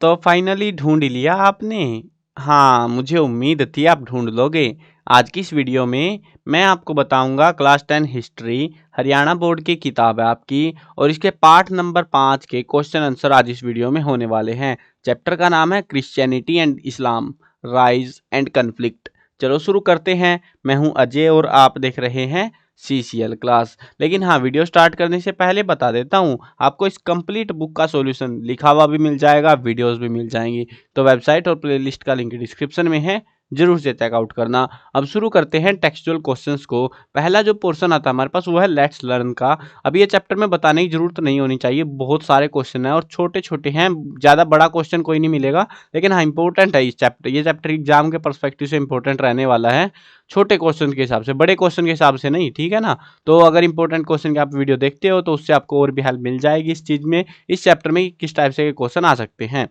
तो फाइनली ढूंढ लिया आपने। हाँ, मुझे उम्मीद थी आप ढूंढ लोगे। आज की इस वीडियो में मैं आपको बताऊंगा क्लास 10 हिस्ट्री, हरियाणा बोर्ड की किताब है आपकी, और इसके पार्ट नंबर 5 के क्वेश्चन आंसर आज इस वीडियो में होने वाले हैं। चैप्टर का नाम है Christianity and Islam, rise and conflict. चलो शुरू करते हैं। मैं हूं अजय और आप देख रहे हैं CCL क्लास। लेकिन हाँ, वीडियो स्टार्ट करने से पहले बता देता हूँ, आपको इस कंप्लीट बुक का सॉल्यूशन लिखा हुआ भी मिल जाएगा, वीडियोस भी मिल जाएंगी। तो वेबसाइट और प्लेलिस्ट का लिंक डिस्क्रिप्शन में है, जरूर से चेकआउट करना। अब शुरू करते हैं टेक्सचुअल क्वेश्चंस को। पहला जो पोर्शन आता है हमारे पास वो है लेट्स लर्न का। अब ये चैप्टर में बताने की जरूरत नहीं होनी चाहिए, बहुत सारे क्वेश्चन हैं और छोटे छोटे हैं, ज़्यादा बड़ा क्वेश्चन कोई नहीं मिलेगा। लेकिन हाँ, इंपॉर्टेंट है इस चैप्टर, ये चैप्टर एग्जाम के पर्सपेक्टिव से इंपॉर्टेंट रहने वाला है। छोटे क्वेश्चन के हिसाब से, बड़े क्वेश्चन के हिसाब से नहीं, ठीक है ना। तो अगर इंपॉर्टेंट क्वेश्चन की आप वीडियो देखते हो तो उससे आपको और भी हेल्प मिल जाएगी इस चीज़ में, इस चैप्टर में किस टाइप से क्वेश्चन आ सकते हैं।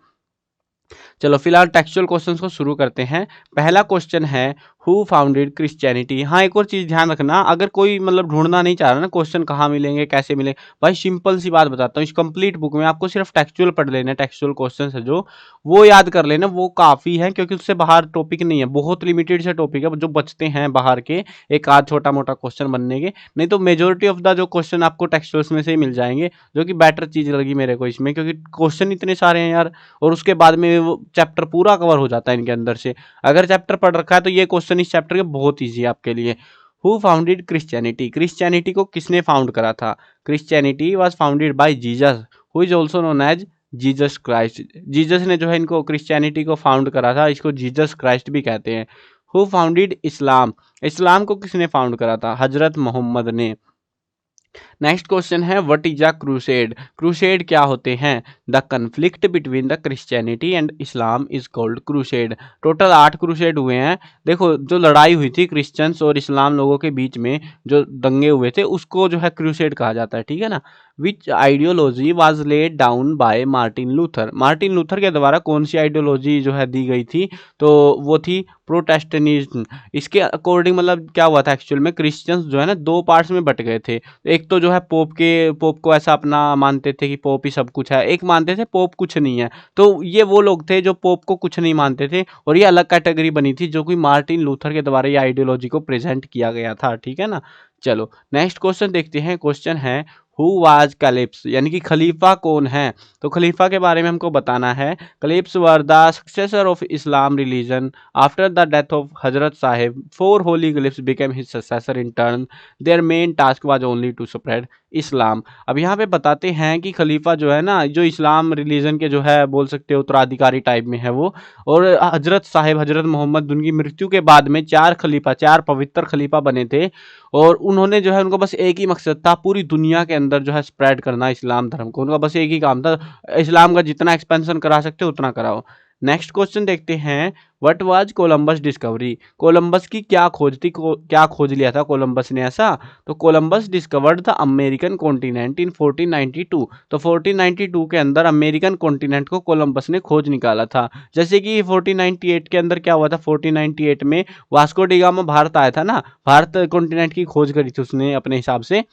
चलो फिलहाल टेक्सचुअल क्वेश्चंस को शुरू करते हैं। पहला क्वेश्चन है हु फाउंडेड क्रिश्चियनिटी। हाँ, एक और चीज ध्यान रखना, अगर कोई मतलब ढूंढना नहीं चाह रहा ना क्वेश्चन कहाँ मिलेंगे कैसे मिलेंगे, भाई सिंपल सी बात बताता हूँ, इस कंप्लीट बुक में आपको सिर्फ टेक्सचुअल पढ़ लेना, टेक्सचुअल क्वेश्चन है जो वो याद कर लेना, वो काफी है, क्योंकि उससे बाहर टॉपिक नहीं है, बहुत लिमिटेड से टॉपिक है जो बचते हैं बाहर के, एक आध छोटा मोटा क्वेश्चन बनने के। नहीं तो मेजोरिटी ऑफ द जो क्वेश्चन आपको टेक्सचुअल्स में से ही मिल जाएंगे, जो कि बेटर चीज लगी मेरे को इसमें, क्योंकि क्वेश्चन इतने सारे हैं यार, और उसके बाद में वो चैप्टर पूरा कवर हो जाता है इनके अंदर से। अगर चैप्टर पढ़ रखा है तो ये क्वेश्चन इस चैप्टर के बहुत ईजी है आपके लिए। हु फाउंडेड क्रिश्चियनिटी, क्रिश्चियनिटी को किसने फाउंड करा था। Christianity was founded by Jesus, who is also known as Jesus Christ. Jesus ने जो है इनको क्रिश्चियनिटी को फाउंड करा था, इसको जीसस क्राइस्ट भी कहते हैं। हु फाउंडेड इस्लाम, इस्लाम को किसने फाउंड करा था, हजरत मोहम्मद ने। नेक्स्ट क्वेश्चन है what is a crusade, crusade क्या होते हैं। The conflict between the Christianity and Islam is called crusade. Total 8 crusade हुए हैं। देखो, जो लड़ाई हुई थी क्रिश्चियंस और इस्लाम लोगों के बीच में, जो दंगे हुए थे, उसको जो है क्रूसेड कहा जाता है, ठीक है ना। Which ideology was laid down by Martin Luther, Martin Luther के द्वारा कौन सी आइडियोलॉजी जो है दी गई थी, तो वो थी प्रोटेस्टेंटिज्म। इसके अकॉर्डिंग मतलब क्या हुआ था एक्चुअल में, क्रिश्चियंस जो है ना दो पार्ट्स में बट गए थे। एक तो जो है पोप को ऐसा अपना मानते थे कि पोप ही सब कुछ है, एक मानते थे पोप कुछ नहीं है। तो ये वो लोग थे जो पोप को कुछ नहीं मानते थे, और ये अलग कैटेगरी बनी थी जो कि मार्टिन लूथर के द्वारा ये आइडियोलॉजी को प्रेजेंट किया गया था, ठीक है ना। चलो नेक्स्ट क्वेश्चन देखते हैं। क्वेश्चन है हु वाज कलिप्स, यानी कि खलीफा कौन है। तो खलीफा के बारे में हमको बताना है। Caliphs were the successor of Islam religion after the death of Hazrat Sahib, 4 holy caliphs became his successor in turn, their main task was only to spread Islam. अब यहाँ पे बताते हैं कि खलीफा जो है ना, जो इस्लाम रिलीजन के जो है बोल सकते हो उत्तराधिकारी टाइप में है वो, और हजरत साहिब हजरत मोहम्मद उनकी मृत्यु के बाद में 4 खलीफा, 4 पवित्र खलीफा बने थे, और उन्होंने जो है उनको बस एक ही मकसद था, पूरी दुनिया के अंदर जो है स्प्रेड करना इस्लाम धर्म को, उनका बस एक ही काम था, इस्लाम का जितना एक्सपेंशन करा सकते हो उतना कराओ। नेक्स्ट क्वेश्चन देखते हैं what was Columbus discovery, Columbus की क्या खोज थी, क्या खोज लिया था कोलंबस ने ऐसा। तो Columbus discovered the American continent in 1492, तो 1492 के अंदर अमेरिकन कॉन्टिनेंट को कोलंबस ने खोज निकाला था। जैसे कि 1498 के अंदर क्या हुआ था, 1498 में वास्को डी गामा भारत आया था ना, भारत कॉन्टिनेंट की खोज करी थी उसने अपने हिसाब से।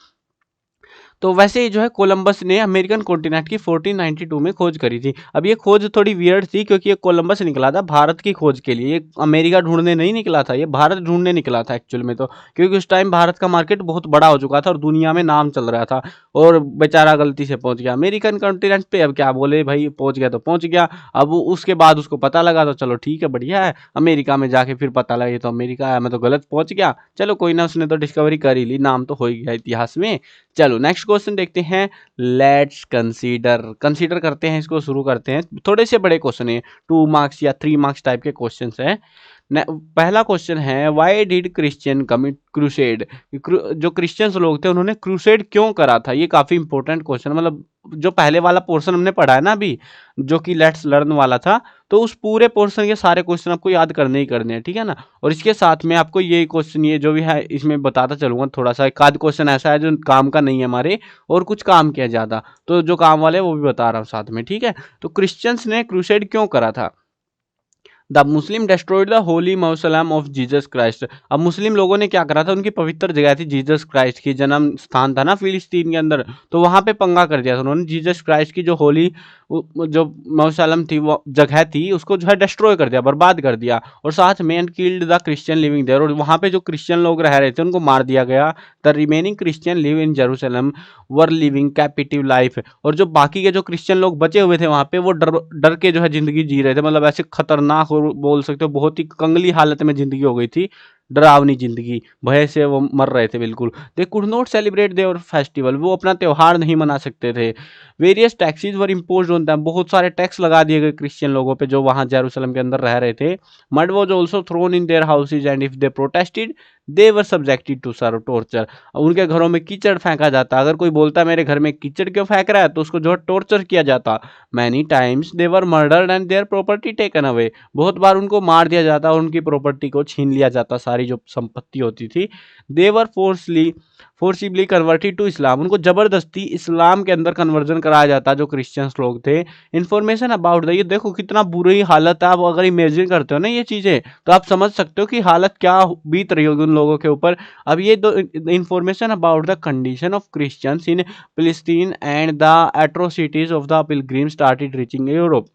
तो वैसे ही जो है कोलंबस ने अमेरिकन कॉन्टिनेंट की 1492 में खोज करी थी। अब ये खोज थोड़ी वियर्ड थी, क्योंकि ये कोलंबस निकला था भारत की खोज के लिए, ये अमेरिका ढूंढने नहीं निकला था, ये भारत ढूंढने निकला था एक्चुअल में। तो क्योंकि उस टाइम भारत का मार्केट बहुत बड़ा हो चुका था और दुनिया में नाम चल रहा था, और बेचारा गलती से पहुंच गया अमेरिकन कॉन्टिनेंट पे। अब क्या बोले भाई, पहुंच गया तो पहुंच गया। अब उसके बाद उसको पता लगा तो चलो ठीक है, बढ़िया है। अमेरिका में जाके फिर पता लगा ये तो अमेरिका है, मैं तो गलत पहुंच गया। चलो कोई ना, उसने तो डिस्कवरी कर ही ली, नाम तो हो ही गया इतिहास में। चलो नेक्स्ट क्वेश्चन देखते हैं। लेट्स कंसीडर, कंसीडर करते हैं, इसको शुरू करते हैं। थोड़े से बड़े क्वेश्चन है, 2 मार्क्स या 3 मार्क्स टाइप के क्वेश्चन है। पहला क्वेश्चन है why did Christian commit crusade, जो क्रिश्चियंस लोग थे उन्होंने क्रूसेड क्यों करा था। ये काफी इंपॉर्टेंट क्वेश्चन, मतलब जो पहले वाला पोर्शन हमने पढ़ा है ना अभी, जो कि लेट्स लर्न वाला था, तो उस पूरे पोर्शन के सारे क्वेश्चन आपको याद करने ही करने हैं, ठीक है ना। और इसके साथ में आपको ये क्वेश्चन, ये जो भी है इसमें बताता चलूंगा थोड़ा सा, एक आध क्वेश्चन ऐसा है जो काम का नहीं है हमारे, और कुछ काम किया ज्यादा, तो जो काम वाले वो भी बता रहा हूँ साथ में, ठीक है। तो क्रिश्चियंस ने क्रूसेड क्यों करा था। The Muslim destroyed the holy mausoleum of Jesus Christ. अब मुस्लिम लोगों ने क्या करा था, उनकी पवित्र जगह थी जीसस क्राइस्ट की जन्म स्थान था ना फिलिस्तीन के अंदर, तो वहां पे पंगा कर दिया था उन्होंने। जीसस क्राइस्ट की जो होली जो मौसलम थी, वो जगह थी, उसको जो है डिस्ट्रॉय कर दिया, बर्बाद कर दिया। और साथ में and killed the Christian living there, और वहां पे जो क्रिश्चियन लोग रह रहे थे उनको मार दिया गया। The remaining Christian live in Jerusalem were living captive life, और जो बाकी के जो क्रिश्चियन लोग बचे हुए थे वहां पे, वो डर डर के जो है जिंदगी जी रहे थे, मतलब ऐसे खतरनाक और बोल सकते हो बहुत ही कंगली हालत में जिंदगी हो गई थी, डरावनी जिंदगी, भय से वो मर रहे थे बिल्कुल। They could not celebrate their festival, वो अपना त्योहार नहीं मना सकते थे। Various taxes were imposed on them, बहुत सारे टैक्स लगा दिए गए क्रिश्चियन लोगों पे जो वहां जेरूशलम के अंदर रह रहे थे। Mud was also thrown in their houses and if they protested they were subjected to severe torture, उनके घरों में कीचड़ फेंका जाता, अगर कोई बोलता मेरे घर में कीचड़ क्यों फेंक रहा है तो उसको जो है टॉर्चर किया जाता। Many times they were murdered and their property taken away, बहुत बार उनको मार दिया जाता और उनकी प्रॉपर्टी को छीन लिया जाता, सारी जो संपत्ति होती थी। दे वर फोर्सिबली कन्वर्टेड टू इस्लाम, उनको जबरदस्ती इस्लाम के अंदर कन्वर्जन कराया जाता जो क्रिश्चियंस लोग थे। इन्फॉर्मेशन अबाउट द, ये देखो कितना बुरी हालत है, आप अगर इमेजिन करते हो ना ये चीजें तो आप समझ सकते हो कि हालत क्या बीत रही होगी उन लोगों के ऊपर। अब ये दो information about the condition of Christians in Palestine and the atrocities of the pilgrim started reaching Europe.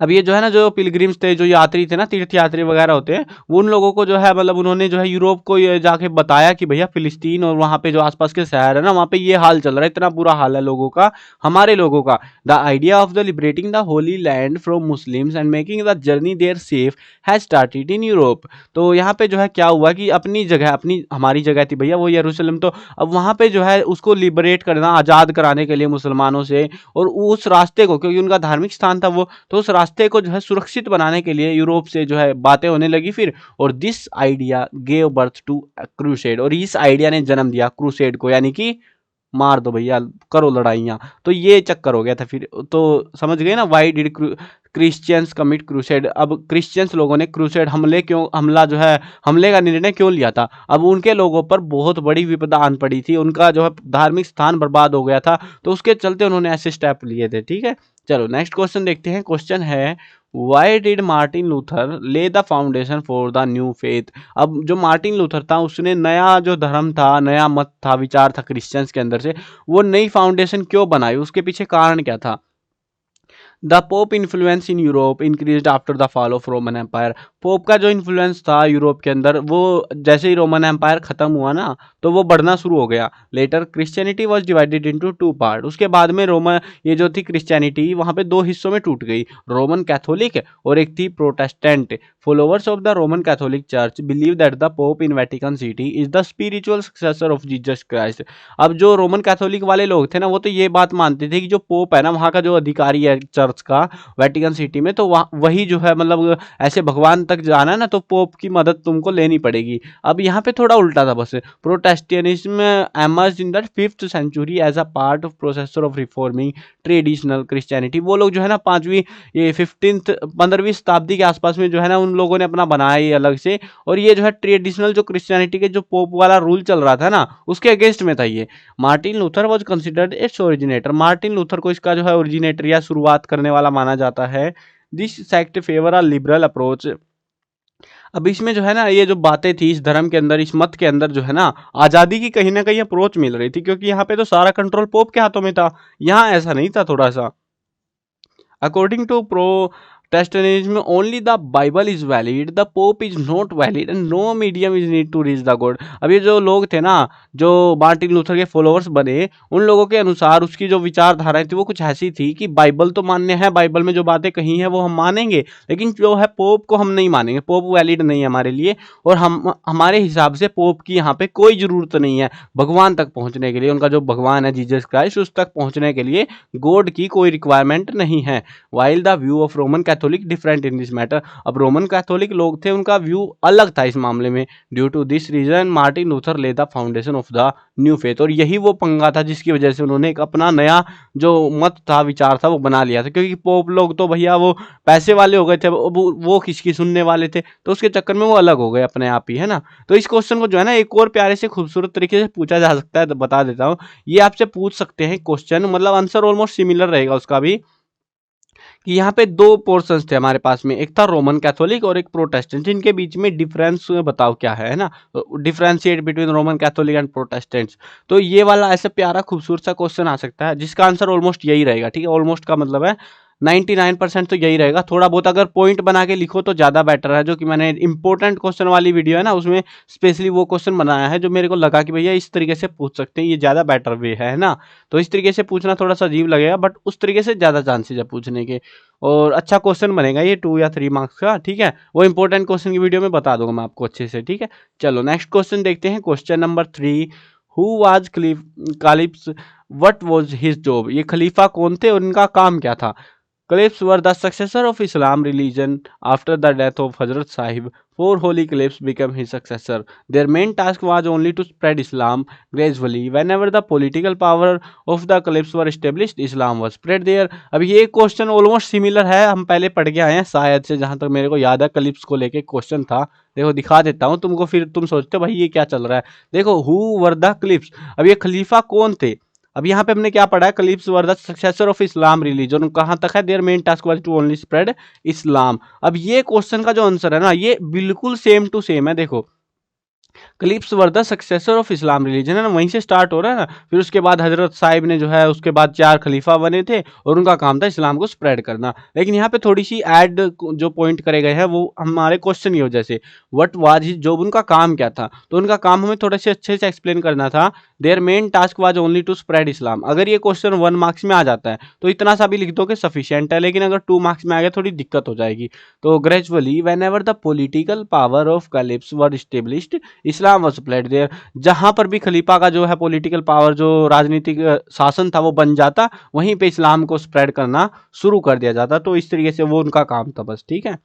अब ये जो है ना, जो पिलग्रिम्स थे, जो यात्री थे ना, तीर्थ यात्री वगैरह होते हैं, वो उन लोगों को जो है मतलब उन्होंने जो है यूरोप को ये जाके बताया कि भैया फिलिस्तीन और वहाँ पे जो आसपास के शहर है ना, वहाँ पे ये हाल चल रहा है, इतना बुरा हाल है लोगों का, हमारे लोगों का। The idea of the liberating the holy land from Muslims and making the journey there safe has started in Europe. तो यहाँ पे जो है क्या हुआ कि अपनी जगह, अपनी हमारी जगह थी भैया वो यरूशलेम, तो अब वहाँ पे जो है उसको लिबरेट करना, आज़ाद कराने के लिए मुसलमानों से, और उस रास्ते को, क्योंकि उनका धार्मिक स्थान था वो, तो उस रास्ते को जो है सुरक्षित बनाने के लिए यूरोप से जो है बातें होने लगी फिर। और this idea gave birth to crusade, और इस आइडिया ने जन्म दिया क्रूसेड को, यानी कि मार दो भैया, करो लड़ाइयाँ। तो ये चक्कर हो गया था फिर, तो समझ गए ना, why did Christians commit crusade. अब क्रिश्चियंस लोगों ने क्रूसेड हमला जो है, हमले का निर्णय क्यों लिया था। अब उनके लोगों पर बहुत बड़ी विपदा आन पड़ी थी, उनका जो है धार्मिक स्थान बर्बाद हो गया था, तो उसके चलते उन्होंने ऐसे स्टेप लिए थे। ठीक है, चलो नेक्स्ट क्वेश्चन देखते हैं। क्वेश्चन है why did Martin Luther lay the foundation for the new faith. अब जो मार्टिन लूथर था उसने नया जो धर्म था, नया मत था, विचार था क्रिश्चियंस के अंदर से, वो नई फाउंडेशन क्यों बनाई, उसके पीछे कारण क्या था। The pope influence in Europe increased after the fall of Roman empire. Pope का जो इन्फ्लुएंस था यूरोप के अंदर, वो जैसे ही रोमन एम्पायर खत्म हुआ ना, तो वो बढ़ना शुरू हो गया। Later Christianity was divided into two part, उसके बाद में रोमन, ये जो थी क्रिश्चियनिटी, वहाँ पे दो हिस्सों में टूट गई, रोमन कैथोलिक और एक थी Protestant. Followers of the Roman Catholic church believe that the pope in Vatican city is the spiritual successor of Jesus Christ. अब जो रोमन कैथोलिक वाले लोग थे ना, वो तो ये बात मानते थे कि जो पोप है ना, वहाँ का जो अधिकारी है चर्च का वेटिकन सिटी में, तो वही जो है मतलब ऐसे भगवान तक जाना है ना, तो पोप की मदद तुमको लेनी पड़ेगी। अब यहाँ पे थोड़ा उल्टा था बस। Protestantism emerged in the 5th century as a part of processor of reforming traditional Christianity. वो लोग जो है ना 5वीं, ये 15वीं शताब्दी के आसपास में जो है ना, उन लोगों ने अपना बनाया ये अलग से, और ये जो है ट्रेडिशनल जो क्रिश्चियनिटी के जो पोप वाला रूल चल रहा था ना, उसके अगेंस्ट में था ये। Martin Luther was considered it's originator, Martin Luther को इसका जो है ओरिजिनेटर या शुरुआत करने वाला माना जाता है। This sect favour a liberal approach. अब इसमें जो है ना, ये जो बातें थी इस धर्म के अंदर, इस मत के अंदर जो है ना, आज़ादी की कहीं ना कहीं अप्रोच मिल रही थी, क्योंकि यहाँ पे तो सारा कंट्रोल पोप के हाथों में था, यहाँ ऐसा नहीं था थोड़ा सा। According to Protestantism, only the Bible is valid, the Pope is not valid and no medium is need to reach the God। अब ये जो लोग थे ना, जो मार्टिन लूथर के फॉलोअर्स बने, उन लोगों के अनुसार उसकी जो विचारधाराएं थी वो कुछ ऐसी थी कि बाइबल तो मान्य है, बाइबल में जो बातें कही हैं वो हम मानेंगे, लेकिन जो है पोप को हम नहीं मानेंगे, पोप वैलिड नहीं है हमारे लिए, और हम हमारे हिसाब से पोप की यहाँ पे कोई ज़रूरत नहीं है भगवान तक पहुँचने के लिए। उनका जो भगवान है जीसस क्राइस्ट, उस तक पहुँचने के लिए गॉड की कोई रिक्वायरमेंट नहीं है। While the view of Roman Catholic different in this matter. अब रोमन कैथोलिक लोग थे, उनका व्यू अलग था इस मामले में। Due to this reason Martin Luther lay the foundation of the new faith, और यही वो पंगा था जिसकी वजह से उन्होंने एक अपना नया जो मत था, विचार था, वो बना लिया था। क्योंकि पोप लोग तो भैया वो पैसे वाले हो गए थे, वो किसकी सुनने वाले थे, तो उसके चक्कर में वो अलग हो गए अपने आप ही, है ना। तो इस क्वेश्चन को जो है ना एक और प्यारे से खूबसूरत तरीके से पूछा जा सकता है, तो बता देता हूँ। ये आपसे पूछ सकते हैं क्वेश्चन, मतलब आंसर ऑलमोस्ट सिमिलर रहेगा उसका भी, कि यहाँ पे दो पोर्शंस थे हमारे पास में, एक था रोमन कैथोलिक और एक प्रोटेस्टेंट। इनके बीच में डिफरेंस बताओ क्या है ना, differentiate between Roman Catholic and Protestants. तो ये वाला ऐसे प्यारा खूबसूरत सा क्वेश्चन आ सकता है जिसका आंसर ऑलमोस्ट यही रहेगा, ठीक है। ऑलमोस्ट का मतलब है 99% तो यही रहेगा। थोड़ा बहुत अगर पॉइंट बना के लिखो तो ज़्यादा बेटर है, जो कि मैंने इंपॉर्टेंट क्वेश्चन वाली वीडियो है ना उसमें स्पेशली वो क्वेश्चन बनाया है जो मेरे को लगा कि भैया इस तरीके से पूछ सकते हैं, ये ज़्यादा बेटर वे है ना। तो इस तरीके से पूछना थोड़ा सा अजीब लगेगा, बट उस तरीके से ज़्यादा चांसेज है पूछने के, और अच्छा क्वेश्चन बनेगा ये 2 या 3 मार्क्स का, ठीक है। वो इंपॉर्टेंट क्वेश्चन की वीडियो में बता दूंगा मैं आपको अच्छे से, ठीक है। चलो नेक्स्ट क्वेश्चन देखते हैं, question number 3। Who was caliphs, what was his job. ये खलीफा कौन थे और इनका काम क्या था। Caliphs were the successor of Islam religion after the death of Hazrat Sahib. Four holy caliphs became his successor. Their main task was only to spread Islam gradually. Whenever the political power of the caliphs were established, Islam was spread there. अब ये question almost similar है, हम पहले पढ़ के आए हैं शायद से, जहां तक मेरे को याद है कलिप्स को लेके क्वेश्चन था। देखो दिखा देता हूँ तुमको, फिर तुम सोचते हो भाई ये क्या चल रहा है। देखो हु वर द क्लिप्स, अब ये खलीफा कौन थे। अब यहाँ पे हमने क्या पढ़ा है, caliphs were the successor of Islam religion, कहाँ तक है, their main task was to only spread Islam. अब ये क्वेश्चन का जो आंसर है ना ये बिल्कुल सेम टू सेम है। देखो caliphs were the successor of Islam religion है ना, वहीं से स्टार्ट हो रहा है ना। फिर उसके बाद हजरत साहिब ने जो है उसके बाद 4 खलीफा बने थे और उनका काम था इस्लाम को स्प्रेड करना। लेकिन यहाँ पे थोड़ी सी ऐड जो पॉइंट करे गए हैं वो हमारे क्वेश्चन की वजह से, व्हाट वाज हिज जॉब, उनका काम क्या था। तो उनका काम हमें थोड़े से अच्छे से एक्सप्लेन करना था। Their main task was only to spread Islam. अगर ये क्वेश्चन 1 मार्क्स में आ जाता है तो इतना सा भी लिख दो कि सफिशिएंट है, लेकिन अगर 2 मार्क्स में आ गया थोड़ी दिक्कत हो जाएगी। तो gradually whenever the political power of caliphs were established, Islam was spread there. जहां पर भी खलीफा का जो है पॉलिटिकल पावर, जो राजनीतिक शासन था वो बन जाता, वहीं पे इस्लाम को स्प्रेड करना शुरू कर दिया जाता। तो इस तरीके से वो उनका काम था बस, ठीक है।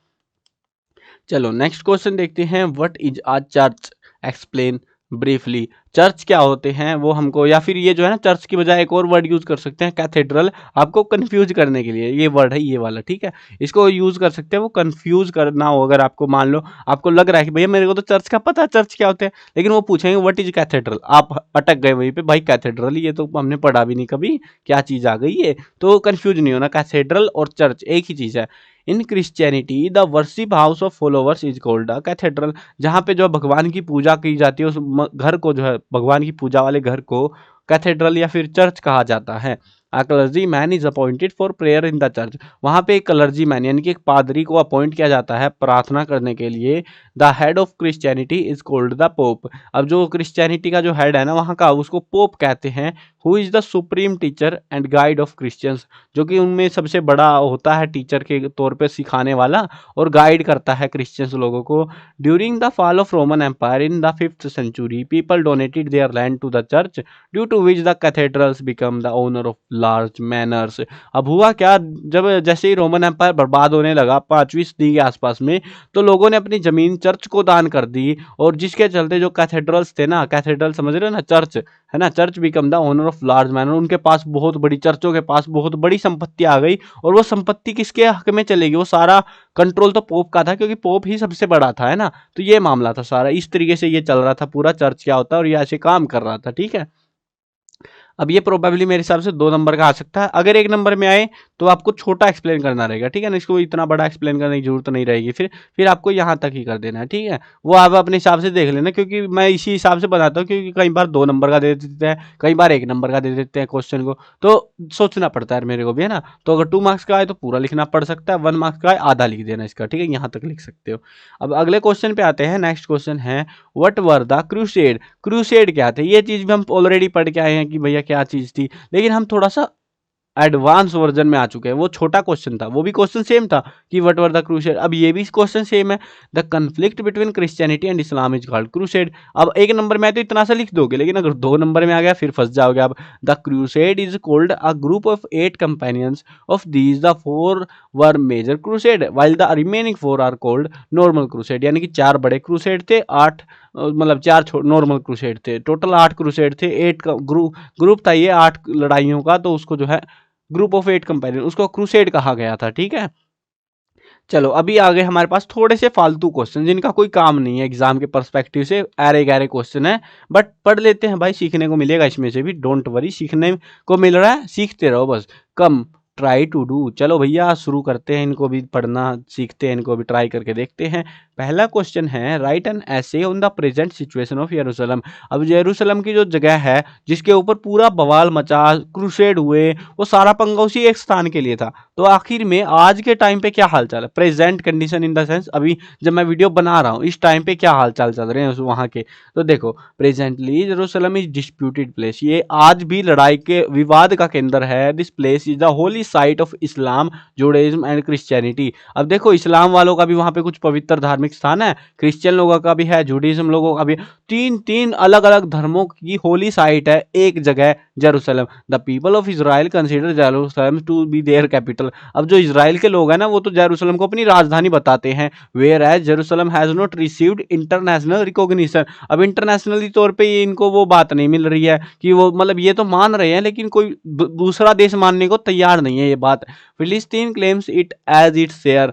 चलो नेक्स्ट क्वेश्चन देखते हैं, what is a church, explain briefly. Church क्या होते हैं वो हमको, या फिर ये जो है ना चर्च की बजाय एक और वर्ड यूज कर सकते हैं कैथेड्रल, आपको कंफ्यूज करने के लिए ये वर्ड है ये वाला, ठीक है। इसको यूज कर सकते हैं वो कंफ्यूज करना हो, अगर आपको मान लो आपको लग रहा है कि भैया मेरे को तो चर्च का पता है चर्च क्या होते हैं, लेकिन वो पूछेंगे व्हाट इज कैथेड्रल, आप अटक गए वहीं पे, भाई कैथेड्रल ये तो हमने पढ़ा भी नहीं कभी, क्या चीज आ गई है। तो कंफ्यूज नहीं होना, कैथेड्रल और चर्च एक ही चीज है। इन Christianity the worship house of followers is called a cathedral. जहाँ पे जो भगवान की पूजा की जाती है उस घर को, जो है भगवान की पूजा वाले घर को कैथेड्रल या फिर चर्च कहा जाता है। A clergyman is appointed for prayer in the church. वहाँ पे एक क्लर्जी मैन यानी कि एक पादरी को अपॉइंट किया जाता है प्रार्थना करने के लिए। The head of Christianity is called the pope. अब जो क्रिश्चियनिटी का जो हेड है ना वहाँ का, उसको पोप कहते हैं। Who is the supreme teacher and guide of Christians, जो कि उनमें सबसे बड़ा होता है टीचर के तौर पे सिखाने वाला और गाइड करता है क्रिश्चियंस लोगों को। During the fall of Roman empire in the 5th century people donated their land to the church due to which the cathedrals become the owner of large manors. अब हुआ क्या, जब जैसे ही रोमन एम्पायर बर्बाद होने लगा 5वीं सदी के आसपास में, तो लोगों ने अपनी जमीन चर्च को दान कर दी, और जिसके चलते जो कैथेड्रल्स थे ना, कैथेड्रल समझ रहे हो ना, चर्च है ना, church become the owner of large manner. उनके पास बहुत बड़ी, चर्चों के पास बहुत बड़ी संपत्ति आ गई, और वो संपत्ति किसके हक में चलेगी, वो सारा कंट्रोल तो पोप का था, क्योंकि पोप ही सबसे बड़ा था, है ना। तो ये मामला था सारा, इस तरीके से ये चल रहा था पूरा, चर्च क्या होता है और ये ऐसे काम कर रहा था, ठीक है। अब ये प्रोबेबली मेरे हिसाब से 2 नंबर का आ सकता है। अगर 1 नंबर में आए तो आपको छोटा एक्सप्लेन करना रहेगा, ठीक है ना, इसको इतना बड़ा एक्सप्लेन करने की जरूरत नहीं रहेगी, फिर आपको यहाँ तक ही कर देना है, ठीक है। वो आप अपने हिसाब से देख लेना, क्योंकि मैं इसी हिसाब से बनाता हूँ, क्योंकि कई बार 2 नंबर का दे देते हैं, कई बार 1 नंबर का दे देते हैं क्वेश्चन को, तो सोचना पड़ता है मेरे को भी, है ना। तो अगर 2 मार्क्स का आए तो पूरा लिखना पड़ सकता है, 1 मार्क्स का आए आधा लिख देना इसका, ठीक है, यहाँ तक लिख सकते हो। अब अगले क्वेश्चन पे आते हैं। नेक्स्ट क्वेश्चन है, what were the crusade. Crusade क्या थे, ये चीज भी हम ऑलरेडी पढ़ के आए हैं कि भैया क्या चीज थी, लेकिन हम थोड़ा सा एडवांस वर्जन में आ चुके हैं। वो छोटा क्वेश्चन था, वो भी क्वेश्चन सेम था कि व्हाट वर द क्रूसेड। अब ये भी क्वेश्चन सेम है, the conflict between Christianity and Islam is called crusade. अब 1 नंबर में आए तो इतना सा लिख दोगे, लेकिन अगर 2 नंबर में आ गया फिर फंस जाओगे। अब the crusade is called a group of 8 companions, of these the 4 were major crusade while the remaining 4 are called normal crusade. यानी कि 4 बड़े क्रूसेड थे, 8 मतलब 4 नॉर्मल क्रूसेड थे, टोटल 8 क्रूसेड थे। 8 का ग्रुप था ये 8 लड़ाइयों का, तो उसको जो है ग्रुप ऑफ 8 कंपेनियन, उसको क्रूसेड कहा गया था, ठीक है। चलो अभी आ गए हमारे पास थोड़े से फालतू क्वेश्चन, जिनका कोई काम नहीं है एग्जाम के पर्सपेक्टिव से, अरे गहरे क्वेश्चन है, बट पढ़ लेते हैं भाई, सीखने को मिलेगा इसमें से भी, डोंट वरी, सीखने को मिल रहा है, सीखते रहो बस। कम ट्राई टू डू। चलो भैया शुरू करते हैं, इनको भी पढ़ना सीखते हैं, इनको भी ट्राई करके देखते हैं। पहला क्वेश्चन है, राइट एन ऐसे on the present situation of यरूशलेम। अब यरूशलेम की जो जगह है जिसके ऊपर पूरा बवाल मचा, क्रूसेड हुए, वो सारा पंगा उसी एक स्थान के लिए था। तो आखिर में आज के टाइम पे क्या हाल चाल है, present condition in the sense अभी जब मैं वीडियो बना रहा हूँ इस टाइम पे क्या हाल चाल चल रहे हैं वहाँ के। तो देखो, प्रेजेंटली यरूशलेम इज डिस्प्यूटेड प्लेस, ये आज भी लड़ाई के विवाद का केंद्र है। This place is the Holi site of Islam, Judaism and Christianity. अब देखो, इस्लाम वालों का भी वहाँ पे कुछ पवित्र धार्मिक स्थान है, क्रिश्चियन लोगों का भी है, जुडाइज्म लोगों का भी। तीन तीन अलग अलग धर्मों की होली साइट है एक जगह, Jerusalem. The people of Israel consider Jerusalem to be their capital. अब जो इजराइल के लोग हैं ना, वो तो जेरूशलेम को अपनी राजधानी बताते हैं। Whereas Jerusalem has not received international recognition. अब इंटरनेशनली तौर पे ये इनको वो बात नहीं मिल रही है कि वो मतलब ये तो मान रहे हैं लेकिन कोई दूसरा देश मानने को तैयार नहीं है ये बात। फिलिस्तीन claims it as its share.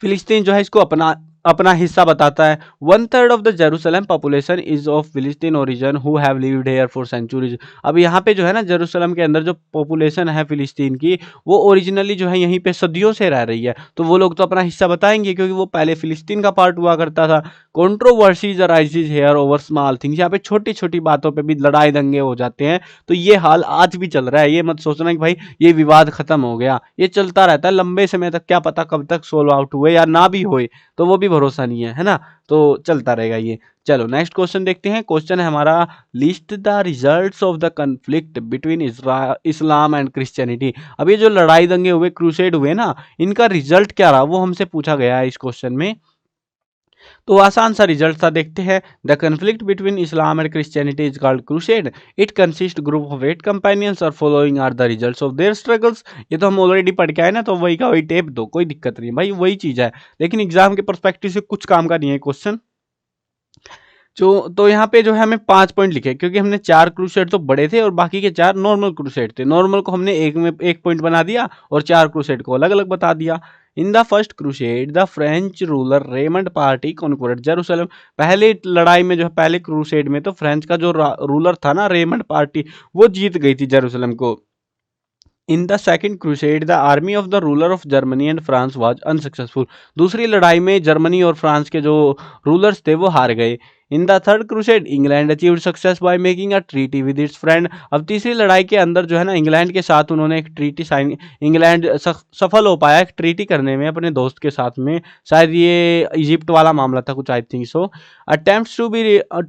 फिलिस्तीन जो है इसको अपना अपना हिस्सा बताता है। 1/3 of the Jerusalem population is of Palestine origin who have lived here for centuries. अब यहाँ पे जो है ना, जेरूशलेम के अंदर जो पॉपुलेशन है फिलिस्तीन की, वो ओरिजिनली जो है यहीं पे सदियों से रह रही है। तो वो लोग तो अपना हिस्सा बताएंगे क्योंकि वो पहले फिलिस्तीन का पार्ट हुआ करता था। Controversies arises here over small things. यहाँ पे छोटी छोटी बातों पे भी लड़ाई दंगे हो जाते हैं। तो ये हाल आज भी चल रहा है, ये मत सोचना कि भाई ये विवाद खत्म हो गया, ये चलता रहता है लंबे समय तक, क्या पता कब तक सोल्व आउट हुए या ना भी होए, तो वो भी भरोसा नहीं है ना। तो चलता रहेगा ये। चलो नेक्स्ट क्वेश्चन देखते हैं। क्वेश्चन है हमारा, list the results of the conflict between Islam and Christianity. अब ये जो लड़ाई दंगे हुए, क्रूसेड हुए ना, इनका रिजल्ट क्या रहा वो हमसे पूछा गया है इस क्वेश्चन में। तो आसान सा रिजल्ट था, देखते हैं। The conflict between Islam and Christianity is called crusade. It consist group of 8 companions और following are the results of their struggles. ये तो हम ऑलरेडी पढ़ के आए ना, तो वही का वही टेप दो, कोई दिक्कत नहीं भाई, वही चीज है। लेकिन एग्जाम के पर्सपेक्टिव से कुछ काम का नहीं है क्वेश्चन। जो तो यहाँ पे जो है हमें 5 पॉइंट लिखे, क्योंकि हमने 4 क्रूसेड तो बड़े थे और बाकी के 4 नॉर्मल क्रूसेड थे। नॉर्मल को हमने एक में 1 पॉइंट बना दिया और 4 क्रूसेड को अलग अलग बता दिया। In the first crusade the French ruler Raymond party conquered Jerusalem. पहले लड़ाई में जो है, पहले क्रूसेड में तो फ्रेंच का जो रूलर था ना, रेमंड पार्टी, वो जीत गई थी जेरूशलेम को। In the second crusade the army of the ruler of Germany and France was unsuccessful. दूसरी लड़ाई में जर्मनी और फ्रांस के जो रूलर्स थे वो हार गए। In the third crusade England achieved success by making a treaty with its friend. अब तीसरी लड़ाई के अंदर जो है ना, इंग्लैंड के साथ उन्होंने एक ट्रीटी साइन, इंग्लैंड सफल हो पाया एक ट्रीटी करने में अपने दोस्त के साथ में। शायद ये इजिप्ट वाला मामला था कुछ, I think so. Attempts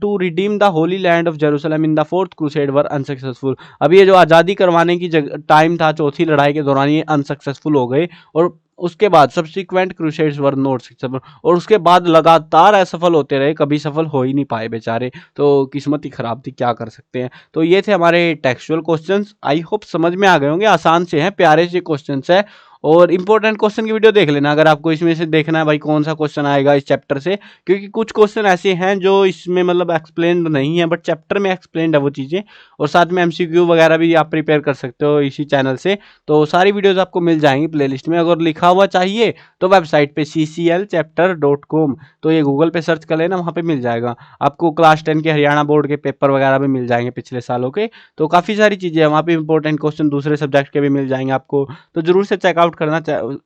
to redeem the holy land of Jerusalem in the fourth crusade were unsuccessful. अब ये जो आज़ादी करवाने की टाइम था चौथी लड़ाई के दौरान, ये अनसक्सेसफुल हो गए। और उसके बाद subsequent crusades were not successful, और उसके बाद लगातार असफल होते रहे, कभी सफल हो ही नहीं पाए बेचारे। तो किस्मत ही खराब थी, क्या कर सकते हैं। तो ये थे हमारे टेक्सचुअल क्वेश्चंस। आई होप समझ में आ गए होंगे, आसान से हैं, प्यारे से क्वेश्चंस है। और इंपॉर्टेंट क्वेश्चन की वीडियो देख लेना अगर आपको इसमें से देखना है भाई कौन सा क्वेश्चन आएगा इस चैप्टर से, क्योंकि कुछ क्वेश्चन ऐसे हैं जो इसमें मतलब एक्सप्लेन्ड नहीं है बट चैप्टर में एक्सप्लेन्ड है वो चीज़ें। और साथ में एमसीक्यू वगैरह भी आप प्रिपेयर कर सकते हो इसी चैनल से। तो सारी वीडियोज आपको मिल जाएंगी प्लेलिस्ट में। अगर लिखा हुआ चाहिए तो वेबसाइट पे cclchapter.com, तो ये गूगल पे सर्च कर लेना, वहाँ पे मिल जाएगा आपको। क्लास 10 के हरियाणा बोर्ड के पेपर वगैरह भी मिल जाएंगे पिछले सालों के। तो काफ़ी सारी चीज़ें हैं वहाँ पे, इंपॉर्टेंट क्वेश्चन दूसरे सब्जेक्ट के भी मिल जाएंगे आपको। तो जरूर से चेकआउट करना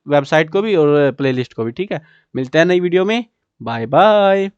वेबसाइट को भी और प्लेलिस्ट को भी, ठीक है। मिलते हैं नई वीडियो में, बाय बाय।